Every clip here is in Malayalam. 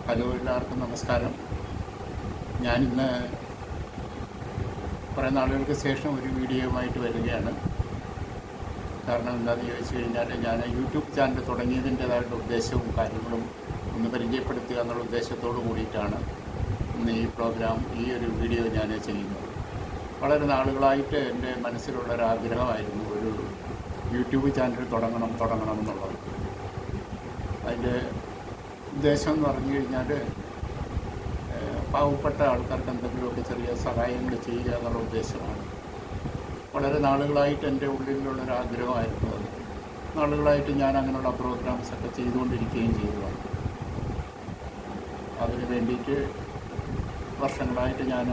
ഹലോ, എല്ലാവർക്കും നമസ്കാരം. ഞാനിന്ന് കുറേ നാളുകൾക്ക് ശേഷം ഒരു വീഡിയോയുമായിട്ട് വരികയാണ്. കാരണം എന്താണെന്ന് ചോദിച്ചു കഴിഞ്ഞാൽ, ഞാൻ യൂട്യൂബ് ചാനൽ തുടങ്ങിയതിൻ്റേതായിട്ടുള്ള ഉദ്ദേശവും കാര്യങ്ങളും ഒന്ന് പരിചയപ്പെടുത്തുക എന്നുള്ള ഉദ്ദേശത്തോടു കൂടിയിട്ടാണ് ഇന്ന് ഈ ഒരു വീഡിയോ ഞാൻ ചെയ്യുന്നത്. വളരെ നാളുകളായിട്ട് എൻ്റെ മനസ്സിലുള്ളൊരാഗ്രഹമായിരുന്നു ഒരു യൂട്യൂബ് ചാനൽ തുടങ്ങണം എന്നുള്ളത്. അതിൻ്റെ ഉദ്ദേശം എന്ന് പറഞ്ഞു കഴിഞ്ഞാൽ, പാവപ്പെട്ട ആൾക്കാർക്ക് എന്തെങ്കിലുമൊക്കെ ചെറിയ സഹായങ്ങൾ ചെയ്യുക എന്നുള്ള ഉദ്ദേശമാണ്. വളരെ നാളുകളായിട്ട് എൻ്റെ ഉള്ളിലുള്ളൊരാഗ്രഹമായിരുന്നു അത്. നാളുകളായിട്ട് ഞാൻ അങ്ങനെയുള്ള പ്രോഗ്രാംസൊക്കെ ചെയ്തുകൊണ്ടിരിക്കുകയും ചെയ്തതാണ്. അതിന് വേണ്ടിയിട്ട് വർഷങ്ങളായിട്ട് ഞാൻ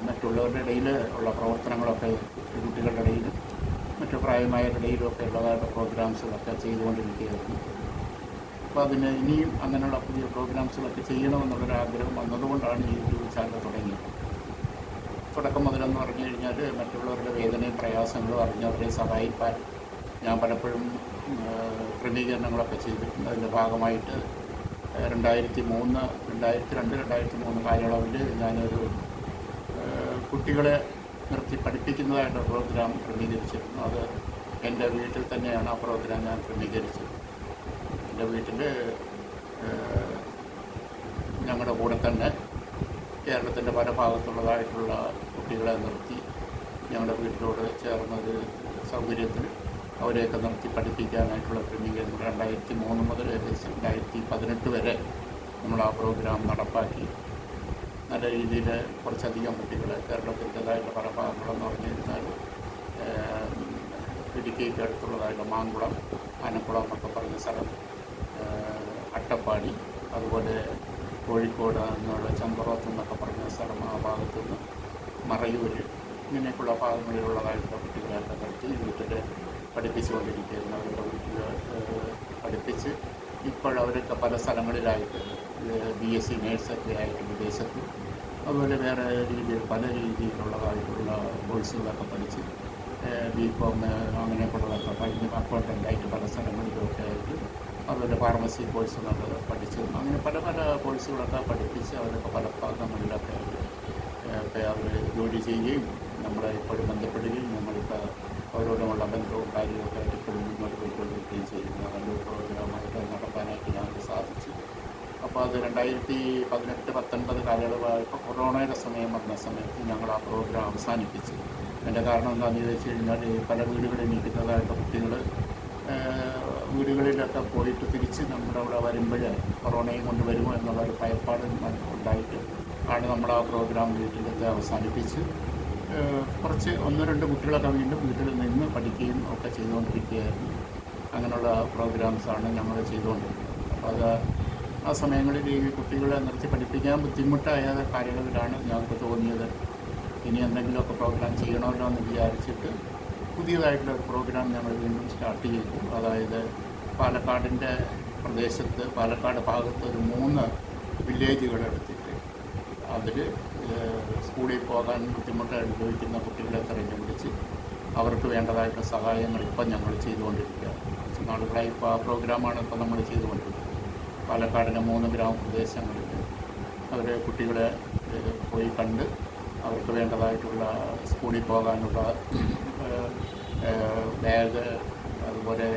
മറ്റുള്ളവരുടെ ഇടയിൽ ഉള്ള പ്രവർത്തനങ്ങളൊക്കെ, കുട്ടികളുടെ ഇടയിൽ മറ്റു പ്രായമായവരുടെ ഇടയിലൊക്കെ ഉള്ളതായിട്ട് പ്രോഗ്രാംസുകളൊക്കെ ചെയ്തുകൊണ്ടിരിക്കുകയായിരുന്നു. അപ്പോൾ അതിന് ഇനിയും അങ്ങനെയുള്ള പുതിയ പ്രോഗ്രാംസുകളൊക്കെ ചെയ്യണമെന്നുള്ളൊരാഗ്രഹം വന്നതുകൊണ്ടാണ് ഈ യൂട്യൂബ് ചാനൽ തുടങ്ങിയത്. തുടക്കം മുതലെന്ന് പറഞ്ഞു കഴിഞ്ഞാൽ, മറ്റുള്ളവരുടെ വേദനയും പ്രയാസങ്ങളും അറിഞ്ഞവരെ സഹായിക്കാൻ ഞാൻ പലപ്പോഴും ക്രമീകരണങ്ങളൊക്കെ ചെയ്തിട്ടുണ്ട്. അതിൻ്റെ ഭാഗമായിട്ട് 2002-2003 കാലയളവിൽ ഞാനൊരു കുട്ടികളെ നിർത്തി പഠിപ്പിക്കുന്നതായിട്ട് പ്രോഗ്രാം ക്രമീകരിച്ചിരുന്നു. അത് എൻ്റെ വീട്ടിൽ തന്നെയാണ് ആ പ്രോഗ്രാം ഞാൻ ക്രമീകരിച്ചത്. എൻ്റെ വീട്ടിൽ ഞങ്ങളുടെ കൂടെ തന്നെ കേരളത്തിൻ്റെ പല ഭാഗത്തുള്ളതായിട്ടുള്ള കുട്ടികളെ നിർത്തി ഞങ്ങളുടെ വീട്ടിലോട് ചേർന്നൊരു സൗകര്യത്തിൽ അവരെയൊക്കെ നിർത്തി പഠിപ്പിക്കാനായിട്ടുള്ള ക്രമീകരണം 2003 മുതൽ ഏകദേശം 2018 വരെ നമ്മൾ ആ പ്രോഗ്രാം നടപ്പാക്കി. നല്ല രീതിയിൽ കുറച്ചധികം കുട്ടികളെ കേരളത്തിൻ്റെതായിട്ടുള്ള പല ഭാഗങ്ങളെന്ന് പറഞ്ഞു കഴിഞ്ഞാൽ, ഇടുക്കിക്ക് അടുത്തുള്ളതായിട്ടുള്ള മാങ്കുളം, ആനക്കുളം എന്നൊക്കെ പറഞ്ഞ സ്ഥലം, അട്ടപ്പാടി, അതുപോലെ കോഴിക്കോട് എന്നുള്ള ചമ്പറത്ത് എന്നൊക്കെ പറഞ്ഞ സ്ഥലം, ആ ഭാഗത്തുനിന്ന് മറയൂർ, ഇങ്ങനെയൊക്കെയുള്ള ഭാഗങ്ങളിലുള്ളതായിട്ടുള്ള കുട്ടികളെയൊക്കെ നിർത്തി വീട്ടിൽ പഠിപ്പിച്ചുകൊണ്ടിരിക്കുകയായിരുന്നു. അവരുടെ വീട്ടിൽ പഠിപ്പിച്ച് ഇപ്പോഴവരൊക്കെ പല സ്ഥലങ്ങളിലായിട്ട് BSc നേഴ്സൊക്കെ ആയിട്ട് വിദേശത്ത്, അതുപോലെ വേറെ പല രീതിയിലുള്ളതായിട്ടുള്ള കോഴ്സുകളൊക്കെ പഠിച്ച് BCom അങ്ങനെയൊക്കെയുള്ളതൊക്കെ കഴിഞ്ഞ് അക്കൗണ്ടൻ്റായിട്ട് പല സ്ഥലങ്ങളിലൊക്കെ ആയിട്ട്, അതുപോലെ ഫാർമസി കോഴ്സുകളൊക്കെ പഠിച്ചു. അങ്ങനെ പല കോഴ്സുകളൊക്കെ പഠിപ്പിച്ച് അവരൊക്കെ പല ഭാഗങ്ങളിലൊക്കെ ആയിട്ട് അവർ ജോലി ചെയ്യുകയും നമ്മളെ ഇപ്പോഴും ബന്ധപ്പെടുകയും നമ്മളിപ്പോൾ അവരോടുമുള്ള ബന്ധവും കാര്യമൊക്കെ ആയിട്ട് ഇപ്പോഴും മുന്നോട്ട് പോയിക്കൊണ്ടിരിക്കുകയും ചെയ്യുന്നു. നല്ലൊരു പ്രോഗ്രാമായിട്ട് നടത്താനായിട്ട് ഞങ്ങൾക്ക് സാധിച്ചു. അപ്പോൾ അത് 2018-19 കാലയളവായപ്പോൾ കൊറോണയുടെ സമയം വന്ന സമയത്ത് ഞങ്ങൾ ആ പ്രോഗ്രാം അവസാനിപ്പിച്ചു. അതിൻ്റെ കാരണം എന്താണെന്ന് ചോദിച്ചു കഴിഞ്ഞാൽ, പല വീടുകളിൽ നിൽക്കുന്നതായിട്ട് കുട്ടികൾ വീടുകളിലൊക്കെ പോയിട്ട് തിരിച്ച് നമ്മുടെ അവിടെ വരുമ്പോൾ കൊറോണയും കൊണ്ട് വരുമോ എന്നുള്ളൊരു ഭയപ്പാട് ഉണ്ടായിട്ട് ആണ് നമ്മൾ ആ പ്രോഗ്രാം വീട്ടിലൊക്കെ അവസാനിപ്പിച്ച് കുറച്ച് 1-2 കുട്ടികളൊക്കെ വീണ്ടും വീട്ടിൽ നിന്ന് പഠിക്കുകയും ഒക്കെ ചെയ്തുകൊണ്ടിരിക്കുകയായിരുന്നു. അങ്ങനെയുള്ള പ്രോഗ്രാംസാണ് ഞങ്ങൾ ചെയ്തുകൊണ്ടിരുന്നത്. അപ്പോൾ അത് ആ സമയങ്ങളിൽ ഈ കുട്ടികളെ നിർത്തി പഠിപ്പിക്കാൻ ബുദ്ധിമുട്ടായ കാലയളവിലാണ് ഞങ്ങൾക്ക് തോന്നിയത്, ഇനി എന്തെങ്കിലുമൊക്കെ പ്രോഗ്രാം ചെയ്യണമല്ലോ എന്ന് വിചാരിച്ചിട്ട് പുതിയതായിട്ടുള്ള ഒരു പ്രോഗ്രാം ഞങ്ങൾ വീണ്ടും സ്റ്റാർട്ട് ചെയ്തു. അതായത് പാലക്കാടിൻ്റെ പ്രദേശത്ത്, പാലക്കാട് ഭാഗത്ത് ഒരു 3 വില്ലേജുകൾ എടുത്തിട്ട് അതിൽ സ്കൂളിൽ പോകാൻ ബുദ്ധിമുട്ട് അനുഭവിക്കുന്ന കുട്ടികളെ തിരഞ്ഞെടുപ്പിച്ച് അവർക്ക് വേണ്ടതായിട്ടുള്ള സഹായങ്ങൾ ഇപ്പം ഞങ്ങൾ ചെയ്തുകൊണ്ടിരിക്കുകയാണ്. കുറച്ച് നാളുകളായി ഇപ്പോൾ ആ പ്രോഗ്രാമാണ് ഇപ്പോൾ നമ്മൾ ചെയ്തുകൊണ്ടിരിക്കുന്നത്. പാലക്കാടിൻ്റെ 3 ഗ്രാമപ്രദേശങ്ങളിൽ അവർ കുട്ടികളെ പോയി കണ്ട് അവർക്ക് വേണ്ടതായിട്ടുള്ള സ്കൂളിൽ പോകാനുള്ള ബാഗ്, അതുപോലെ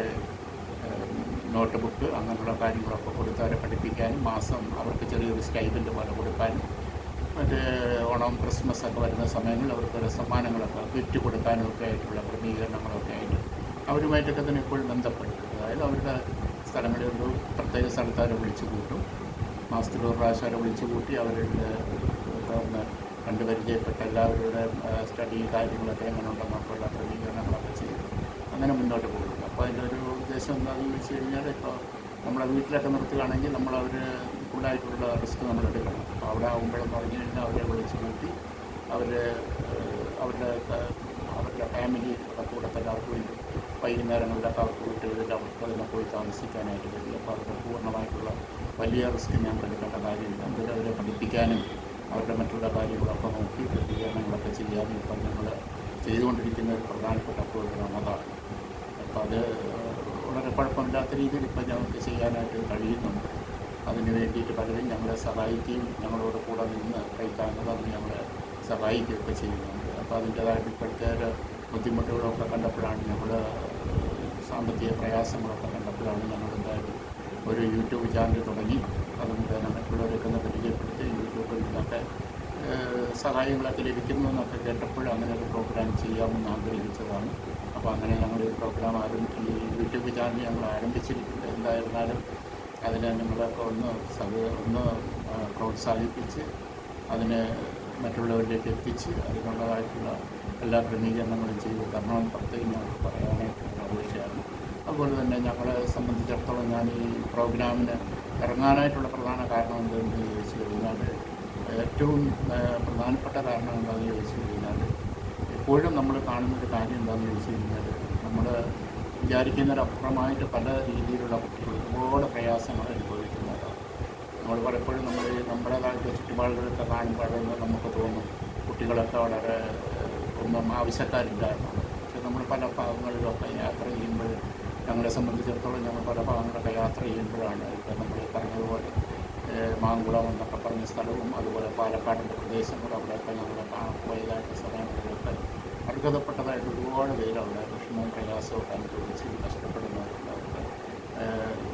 നോട്ട് ബുക്ക്, അങ്ങനെയുള്ള കാര്യങ്ങളൊക്കെ കൊടുത്ത് അവരെ പഠിപ്പിക്കാനും മാസം അവർക്ക് ചെറിയൊരു സ്റ്റൈപ്പൻഡ് പോലെ കൊടുക്കാനും, മറ്റേ ഓണം ക്രിസ്മസ് ഒക്കെ വരുന്ന സമയങ്ങളിൽ അവർക്ക് സമ്മാനങ്ങളൊക്കെ ഗിഫ്റ്റ് കൊടുക്കാനും ഒക്കെ ആയിട്ടുള്ള ക്രമീകരണങ്ങളൊക്കെ ആയിട്ട് അവരുമായിട്ടൊക്കെ തന്നെ എപ്പോഴും ബന്ധപ്പെടും. അതായത് അവരുടെ സ്ഥലങ്ങളിൽ ഒരു പ്രത്യേക സ്ഥലത്ത് അവരെ വിളിച്ചു കൂട്ടും. മാസത്തിൽ ഒരു പ്രാവശ്യം അവരെ വിളിച്ചു കൂട്ടി അവരുടെ ഒന്ന് കണ്ട് പരിചയപ്പെട്ട എല്ലാവരുടെ സ്റ്റഡി കാര്യങ്ങളൊക്കെ എങ്ങനെ ഉണ്ടെന്നൊക്കെയുള്ള ക്രമീകരണങ്ങളൊക്കെ ചെയ്ത് അങ്ങനെ മുന്നോട്ട് പോകുന്നു. അപ്പോൾ അതിൻ്റെ ഒരു ഉദ്ദേശം എന്താണെന്ന് ചോദിച്ചു കഴിഞ്ഞാൽ, ഇപ്പോൾ നമ്മളെ വീട്ടിലൊക്കെ നിർത്തുകയാണെങ്കിൽ നമ്മളവർ ഫുള്ളായിട്ടുള്ള റിസ്ക് നമ്മൾ എടുക്കണം. അപ്പോൾ അവിടെ ആകുമ്പോഴെന്ന് പറഞ്ഞു കഴിഞ്ഞാൽ അവരെ വിളിച്ച് കൂട്ടി അവരുടെ ഫാമിലി കൂടെ തന്നെ അവർക്ക് വേണ്ടി വൈകുന്നേരങ്ങളിലൊക്കെ അവർക്ക് വീട്ടുകളിൽ അവർക്ക് തന്നെ പോയി താമസിക്കാനായിട്ട് കഴിയും. അപ്പോൾ അവരുടെ പൂർണ്ണമായിട്ടുള്ള വലിയ റിസ്ക് ഞങ്ങൾക്ക് എടുക്കേണ്ട കാര്യമില്ല. അതുപോലെ അവരെ പഠിപ്പിക്കാനും അവരുടെ മറ്റുള്ള കാര്യങ്ങളൊക്കെ നോക്കി ക്രമീകരണങ്ങളൊക്കെ ചെയ്യാനും ഇപ്പം ഞങ്ങൾ ചെയ്തുകൊണ്ടിരിക്കുന്ന ഒരു പ്രധാനപ്പെട്ട പ്രോഗ്രാം അതാണ്. അപ്പോൾ അത് വളരെ കുഴപ്പമില്ലാത്ത രീതിയിൽ ഇപ്പം ഞങ്ങൾക്ക് ചെയ്യാനായിട്ട് കഴിയുന്നുണ്ട്. അതിന് വേണ്ടിയിട്ട് പലരും ഞങ്ങളെ സഹായിക്കുകയും ഞങ്ങളോട് കൂടെ നിന്ന് കൈത്താങ്ങുന്നതെന്ന് ഞങ്ങളെ സഹായിക്കുകയൊക്കെ ചെയ്യുന്നുണ്ട്. അപ്പോൾ അതിൻ്റേതായിട്ട് ഇപ്പോഴത്തെ ഒരു ബുദ്ധിമുട്ടുകളൊക്കെ കണ്ടപ്പോഴാണ് ഞങ്ങൾ സാമ്പത്തിക പ്രയാസങ്ങളൊക്കെ കണ്ടപ്പോഴാണ് ഞങ്ങൾ എന്തായാലും ഒരു യൂട്യൂബ് ചാനൽ തുടങ്ങി. അതുകൊണ്ട് തന്നെ മറ്റുള്ളവരൊക്കെ ഒന്ന് പരിചയപ്പെടുത്തി യൂട്യൂബിൽ നിന്നൊക്കെ സഹായങ്ങളൊക്കെ ലഭിക്കുന്നു കേട്ടപ്പോൾ അങ്ങനെ ഒരു പ്രോഗ്രാം ചെയ്യാമെന്ന് ആഗ്രഹിച്ചതാണ്. അപ്പോൾ അങ്ങനെ ഞങ്ങൾ ഈ പ്രോഗ്രാം ഈ യൂട്യൂബ് ചാനൽ ഞങ്ങൾ ആരംഭിച്ചിരിക്കുന്നത്. എന്തായിരുന്നാലും അതിനെ നിങ്ങളൊക്കെ ഒന്ന് പ്രോത്സാഹിപ്പിച്ച് അതിനെ മറ്റുള്ളവരിലേക്ക് എത്തിച്ച് അതിനുള്ളതായിട്ടുള്ള എല്ലാ ക്രമീകരണങ്ങളും ചെയ്ത് തരണമെന്ന് പ്രത്യേകം ഞങ്ങൾക്ക് പറയാനായിട്ടുള്ള അപേക്ഷയാണ്. അതുപോലെ തന്നെ ഞങ്ങളെ സംബന്ധിച്ചിടത്തോളം ഞാൻ ഈ പ്രോഗ്രാമിന് ഇറങ്ങാനായിട്ടുള്ള പ്രധാന കാരണം എന്തെന്ന് ചോദിച്ചു കഴിഞ്ഞാൽ, ഏറ്റവും പ്രധാനപ്പെട്ട കാരണം എന്താണെന്ന് ചോദിച്ചു കഴിഞ്ഞാൽ, എപ്പോഴും നമ്മൾ കാണുന്നൊരു കാര്യം എന്താണെന്ന് ചോദിച്ചു കഴിഞ്ഞാൽ, നമ്മൾ വിചാരിക്കുന്നതിനപ്പുറമായിട്ട് പല രീതിയിലുള്ള കുട്ടികൾ ഒരുപാട് പ്രയാസങ്ങൾ അനുഭവിക്കുന്നതാണ്. നമ്മൾ പലപ്പോഴും നമ്മുടേതായിട്ട് ചുറ്റുപാടുകളൊക്കെ കാണുമ്പോഴെന്ന് നമുക്ക് തോന്നും കുട്ടികളൊക്കെ വളരെ ഒന്നും ആവശ്യക്കാരില്ലായിരുന്നു. പക്ഷെ നമ്മൾ പല ഭാഗങ്ങളിലൊക്കെ യാത്ര ചെയ്യുമ്പോൾ, ഞങ്ങളെ സംബന്ധിച്ചിടത്തോളം ഞങ്ങൾ പല ഭാഗങ്ങളൊക്കെ യാത്ര ചെയ്യുമ്പോഴാണ് ഇപ്പോൾ നമ്മൾ പറഞ്ഞതുപോലെ മാങ്കുളം എന്നൊക്കെ പറഞ്ഞ സ്ഥലവും അതുപോലെ പാലക്കാടിൻ്റെ പ്രദേശങ്ങളും അവിടെയൊക്കെ ഞങ്ങൾ പോയതായിട്ട് സമയങ്ങളിലൊക്കെ അർഹതപ്പെട്ടതായിട്ട് ഒരുപാട് പേര് അവിടെ വിഷമവും പ്രയാസമൊക്കെ അനുഭവിച്ച് കഷ്ടപ്പെടുന്നവരുണ്ട്. അവർക്ക്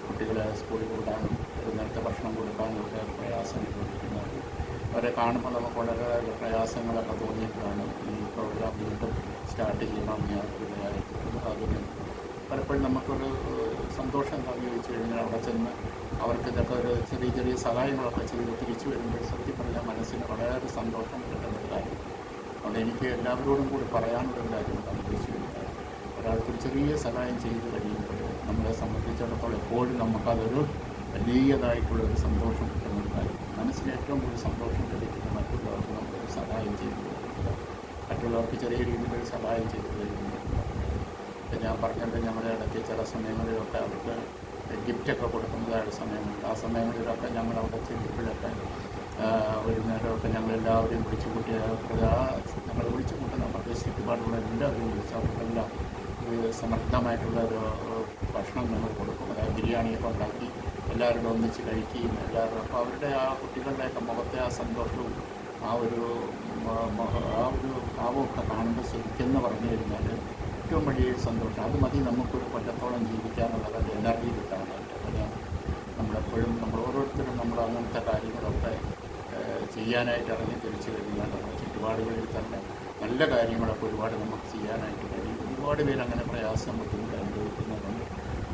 കുട്ടികളെ സ്കൂളിൽ വിടാനും ഒരു നേരത്തെ ഭക്ഷണം കൊടുക്കാനും ഒക്കെ പ്രയാസം അനുഭവിക്കുന്നവർ അവരെ കാണുമ്പോൾ നമുക്ക് വളരെ പ്രയാസങ്ങളൊക്കെ തോന്നിയപ്പോഴാണ് ഈ പ്രോഗ്രാം വീണ്ടും സ്റ്റാർട്ട് ചെയ്യണമെന്ന് ഞങ്ങൾക്ക് ഇടയായിട്ടുള്ളത്. അതിന് പലപ്പോഴും നമുക്കൊരു സന്തോഷം എന്താണെന്ന് ചോദിച്ചു കഴിഞ്ഞാൽ, അവിടെ ചെന്ന് അവർക്ക് ഇതൊക്കെ ഒരു ചെറിയ ചെറിയ സഹായങ്ങളൊക്കെ ചെയ്ത് തിരിച്ചു വരുമ്പോൾ സത്യം പറഞ്ഞാൽ മനസ്സിന് വളരെ സന്തോഷം കിട്ടുന്നൊരു കാര്യം. അതുകൊണ്ട് എനിക്ക് എല്ലാവരോടും കൂടി പറയാനുള്ളൊരു കാര്യം എന്താണെന്ന് ചോദിച്ചു കഴിഞ്ഞാൽ, ഒരാൾക്കൊരു ചെറിയ സഹായം ചെയ്ത് കഴിയുമ്പോൾ നമ്മളെ സംബന്ധിച്ചിടത്തോളം എപ്പോഴും നമുക്കതൊരു വലിയതായിട്ടുള്ളൊരു സന്തോഷം കിട്ടുന്നൊരു കാര്യം. മനസ്സിന് ഏറ്റവും കൂടുതൽ സന്തോഷം ലഭിക്കുന്ന മറ്റുള്ളവർക്ക് നമ്മളൊരു സഹായം ചെയ്തു കൊടുക്കുക, മറ്റുള്ളവർക്ക് ചെറിയ രീതിയിലൊരു സഹായം ചെയ്തു തരുന്നത്. ഞാൻ പറഞ്ഞത് ഞങ്ങളുടെ ഇടയ്ക്ക് ചില സമയങ്ങളിലൊക്കെ അവർക്ക് ഗിഫ്റ്റൊക്കെ കൊടുക്കുന്നതായിട്ട് സമയമുണ്ട്. ആ സമയങ്ങളിലൊക്കെ ഞങ്ങളവിടെ ചെല്ലുമ്പോഴൊക്കെ ഒരു നേരമൊക്കെ ഞങ്ങളെല്ലാവരെയും വിളിച്ചു കൂട്ടിയ ഞങ്ങൾ വിളിച്ചു കൂട്ടുന്ന പ്രദേശ ചുറ്റുപാടുള്ള എല്ലാവരെയും വിളിച്ച് അവർക്കെല്ലാം സമൃദ്ധമായിട്ടുള്ള ഒരു ഭക്ഷണം ഞങ്ങൾ കൊടുക്കും. അതായത് ബിരിയാണിയൊക്കെ ഉണ്ടാക്കി എല്ലാവരും ഒന്നിച്ച് കഴിക്കുകയും എല്ലാവരും അപ്പോൾ അവരുടെ ആ കുട്ടികളുടെയൊക്കെ മുഖത്തെ ആ സന്തോഷവും ആ ഒരു ഭാവമൊക്കെ കാണുമ്പോൾ ശരിക്കെന്ന് പറഞ്ഞു കഴിഞ്ഞാൽ ഏറ്റവും വലിയ സന്തോഷം. അത് മതി നമുക്കൊരു കൊല്ലത്തോളം ജീവിക്കാനുള്ളത്, എനർജി കിട്ടാനായിട്ട്. അപ്പോൾ നമ്മളെപ്പോഴും നമ്മൾ ഓരോരുത്തരും നമ്മൾ അങ്ങനത്തെ കാര്യങ്ങളൊക്കെ ചെയ്യാനായിട്ട് ഇറങ്ങി തിരിച്ചു കഴിഞ്ഞാൽ നമ്മുടെ ചുറ്റുപാടുകളിൽ തന്നെ നല്ല കാര്യങ്ങളൊക്കെ ഒരുപാട് നമുക്ക് ചെയ്യാനായിട്ട് കഴിയും. ഒരുപാട് പേര് അങ്ങനെ പ്രയാസം ബുദ്ധിമുട്ട് അനുഭവിക്കുന്നുണ്ട്.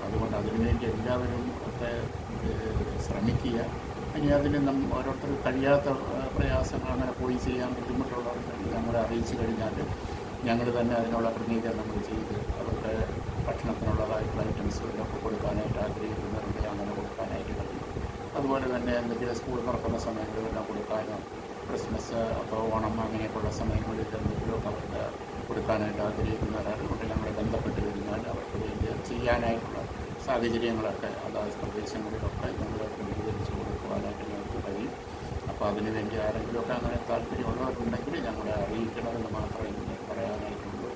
അതുകൊണ്ട് അതിനുവേണ്ടി എല്ലാവരും ഒക്കെ ശ്രമിക്കുക. ഇനി അതിന് ഓരോരുത്തർ കഴിയാത്ത പ്രയാസങ്ങൾ അങ്ങനെ പോയി ചെയ്യാൻ ബുദ്ധിമുട്ടുള്ളവർക്ക് ഞങ്ങളെ അറിയിച്ചു കഴിഞ്ഞാൽ ഞങ്ങൾ തന്നെ അതിനുള്ള ക്രമീകരണങ്ങൾ ചെയ്ത് അവർക്ക് ഭക്ഷണത്തിനുള്ളതായിട്ടുള്ള ഐറ്റംസുകളൊക്കെ കൊടുക്കാനായിട്ട് ആഗ്രഹിക്കുന്നവരുടെ അങ്ങനെ കൊടുക്കാനായിട്ട് കഴിയും. അതുപോലെ തന്നെ എന്തെങ്കിലും സ്കൂൾ തുറക്കുന്ന സമയങ്ങളിലെല്ലാം കൊടുക്കാനോ ക്രിസ്മസ് അപ്പോൾ ഓണം അങ്ങനെയൊക്കെയുള്ള സമയങ്ങളിൽ എന്തെങ്കിലുമൊക്കെ അവർക്ക് കൊടുക്കാനായിട്ട് ആഗ്രഹിക്കുന്നവരായതുകൊണ്ട് ഞങ്ങളെ ബന്ധപ്പെട്ട് കഴിഞ്ഞാൽ അവർക്ക് വേണ്ടി ചെയ്യാനായിട്ടുള്ള സാഹചര്യങ്ങളൊക്കെ അതാത് പ്രദേശങ്ങളിലൊക്കെ ഞങ്ങൾ ക്രമീകരിച്ച് കൊടുക്കുവാനായിട്ട് ഞങ്ങൾക്ക് കഴിയും. അപ്പോൾ അതിനുവേണ്ടി ആരെങ്കിലുമൊക്കെ അങ്ങനെ താല്പര്യമുള്ളവരുണ്ടെങ്കിൽ ഞങ്ങളെ അറിയിക്കണമെന്ന് മാത്രമേ എനിക്ക് പറയാനായിട്ടുള്ളൂ.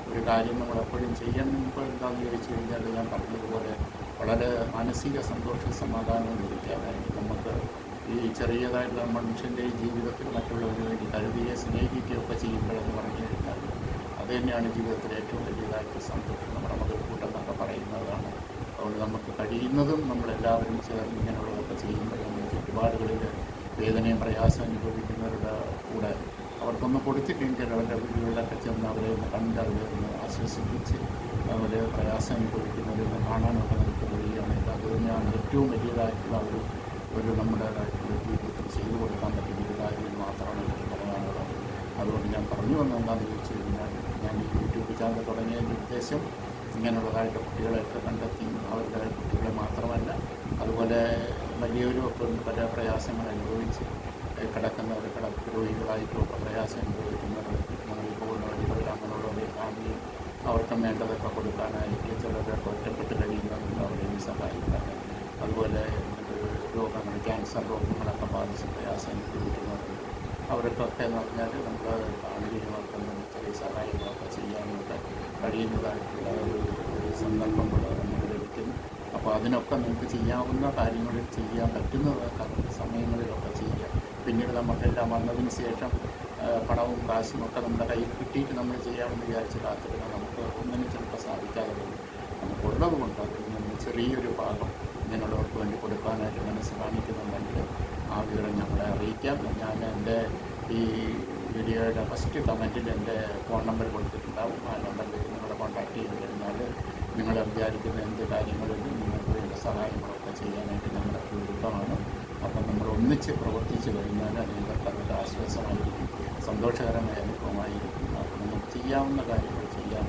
ഒരു കാര്യം നമ്മളെപ്പോഴും ചെയ്യുമ്പോൾ എന്താണെന്ന് ചോദിച്ചു കഴിഞ്ഞാൽ, ഞാൻ പറഞ്ഞതുപോലെ വളരെ മാനസിക സന്തോഷം സമാധാനം ലഭിക്കാനായിട്ട് നമുക്ക് ഈ ചെറിയതായിട്ടുള്ള മനുഷ്യൻ്റെ ഈ ജീവിതത്തിൽ മറ്റുള്ളവന് വേണ്ടി കരുതിയെ സ്നേഹിക്കുകയൊക്കെ ചെയ്യുമ്പോഴെന്ന് പറഞ്ഞു കഴിഞ്ഞാൽ അത് തന്നെയാണ് ജീവിതത്തിലെ ഏറ്റവും വലിയതായിട്ട് സന്തോഷം. നമ്മുടെ മകൾക്കൂട്ടെന്നൊക്കെ പറയുന്നതാണ്. അതുകൊണ്ട് നമുക്ക് കഴിയുന്നതും നമ്മളെല്ലാവരും ചേർന്ന് ഇങ്ങനെയുള്ളതൊക്കെ ചെയ്യുമ്പോൾ നമ്മുടെ ചുറ്റുപാടുകളിൽ വേദനയും പ്രയാസം അനുഭവിക്കുന്നവരുടെ കൂടെ അവർക്കൊന്ന് കൊടുത്തില്ലെങ്കിൽ അവരുടെ വീടുകളിലൊക്കെ ചെന്ന് അവരെ ഒന്ന് കണ്ട് അവരെ ഒന്ന് ആശ്വസിപ്പിച്ച് അവരെ പ്രയാസം അനുഭവിക്കുന്നവരൊന്ന് കാണാനൊക്കെ നമുക്ക് കഴിയുകയാണെങ്കിൽ അത് തന്നെയാണ് ഏറ്റവും വലിയതായിട്ടുള്ള ഒരു നമ്മുടേതായിട്ടുള്ള ജീവിതത്തിൽ ചെയ്തു കൊടുക്കാൻ പറ്റുന്ന ഒരു കാര്യം മാത്രമാണ് എനിക്ക് പറയാനുള്ളത്. അതുകൊണ്ട് ഞാൻ പറഞ്ഞു വന്നതെന്താണെന്ന് ചോദിച്ചു കഴിഞ്ഞാൽ, ഞാൻ ഈ യൂട്യൂബ് ചാനൽ തുടങ്ങിയതിൻ്റെ ഉദ്ദേശം ഇങ്ങനെയുള്ളതായിട്ട് കുട്ടികളെയൊക്കെ കണ്ടെത്തി അവരുടെ കുട്ടികളെ മാത്രമല്ല അതുപോലെ വലിയവരുമൊക്കെ പല പ്രയാസങ്ങൾ അനുഭവിച്ച് കിടക്കുന്നവർ രോഗികളായിട്ടുമൊക്കെ പ്രയാസം അനുഭവിക്കുന്നവർ നമ്മളിപ്പോൾ വഴികൾ അങ്ങനെയുള്ള ഫാമിലി അവർക്കും വേണ്ടതൊക്കെ കൊടുക്കാനായിട്ട് ചിലരൊക്കെ ഒറ്റപ്പെട്ട് കഴിയുന്നവർക്ക് അവരെയും സഹായിക്കാൻ, അതുപോലെ രോഗങ്ങൾ ക്യാൻസർ രോഗങ്ങളൊക്കെ ബാധിച്ച് പ്രയാസം അനുഭവിക്കുന്നവരുണ്ട്. അവർക്കൊക്കെ എന്ന് പറഞ്ഞാൽ നമ്മൾ കാണുകയുമൊക്കെ ചെറിയ സഹായങ്ങളൊക്കെ ചെയ്യാനൊക്കെ കഴിയുന്നതായിട്ടുള്ള ഒരു സന്ദർഭങ്ങൾ നമുക്ക് ലഭിക്കുന്നു. അപ്പോൾ അപ്പോൾ അതിനൊക്കെ നിങ്ങൾക്ക് ചെയ്യാവുന്ന കാര്യങ്ങളിൽ ചെയ്യാൻ പറ്റുന്ന സമയങ്ങളിലൊക്കെ ചെയ്യുക. പിന്നീട് നമുക്കെല്ലാം വന്നതിന് ശേഷം പണവും കാശും ഒക്കെ നമ്മുടെ കയ്യിൽ കിട്ടിയിട്ട് നമ്മൾ ചെയ്യാമെന്ന് വിചാരിച്ച് കാത്തിരുന്നാൽ നമുക്ക് ഒന്നിനും ചിലപ്പോൾ സാധിക്കാതെ വരും. നമുക്കുള്ളത് കൊണ്ട് അതിൽ നിന്ന് ചെറിയൊരു ഭാഗം ഇങ്ങനെയുള്ളവർക്ക് വേണ്ടി കൊടുക്കാനായിട്ട് മനസ്സ് കാണിക്കുന്നുണ്ടെങ്കിൽ ആ വിവരം ഞങ്ങളെ അറിയിക്കാം. ഞാൻ എൻ്റെ ഈ വീഡിയോയുടെ ഫസ്റ്റ് കമൻറ്റിൽ എൻ്റെ ഫോൺ നമ്പർ കൊടുത്തിട്ടുണ്ടാവും. ആ നമ്പറിലേക്ക് നിങ്ങളെ കോൺടാക്ട് ചെയ്ത് കഴിഞ്ഞാൽ നിങ്ങൾ വിചാരിക്കുന്ന എന്ത് കാര്യങ്ങളിലും നിങ്ങൾക്ക് വേണ്ട സഹായങ്ങളൊക്കെ ചെയ്യാനായിട്ട് ഞങ്ങളൊക്കെ ഒരുക്കമാണ്. അപ്പം നമ്മൾ ഒന്നിച്ച് പ്രവർത്തിച്ചു കഴിഞ്ഞാൽ നിങ്ങൾക്കതൊരു ആശ്വാസമായിരിക്കും, സന്തോഷകരമായ അനുഭവമായിരിക്കും. അപ്പം നമുക്ക് ചെയ്യാവുന്ന കാര്യങ്ങൾ ചെയ്യാൻ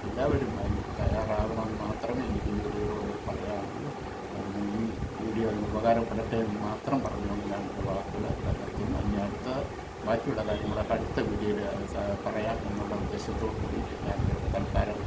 എല്ലാവരും തയ്യാറാകണമെന്ന് മാത്രമേ എനിക്ക് ഈ വീഡിയോയോട് പറയാനുള്ളൂ. അതിന് ഈ വീഡിയോ ഉപകാരപ്പെടട്ടെ എന്ന് മാത്രം പറഞ്ഞുകൊണ്ട് ഞാൻ എൻ്റെ വാക്കുകൾ നിർത്തുന്നു. ഇനി ബാക്കിയുള്ള കാര്യങ്ങളൊക്കെ അടുത്ത വീഡിയോയിൽ പറയാം എന്നുള്ള ഉദ്ദേശത്തോടു കൂടി ഞാൻ തൽക്കാലം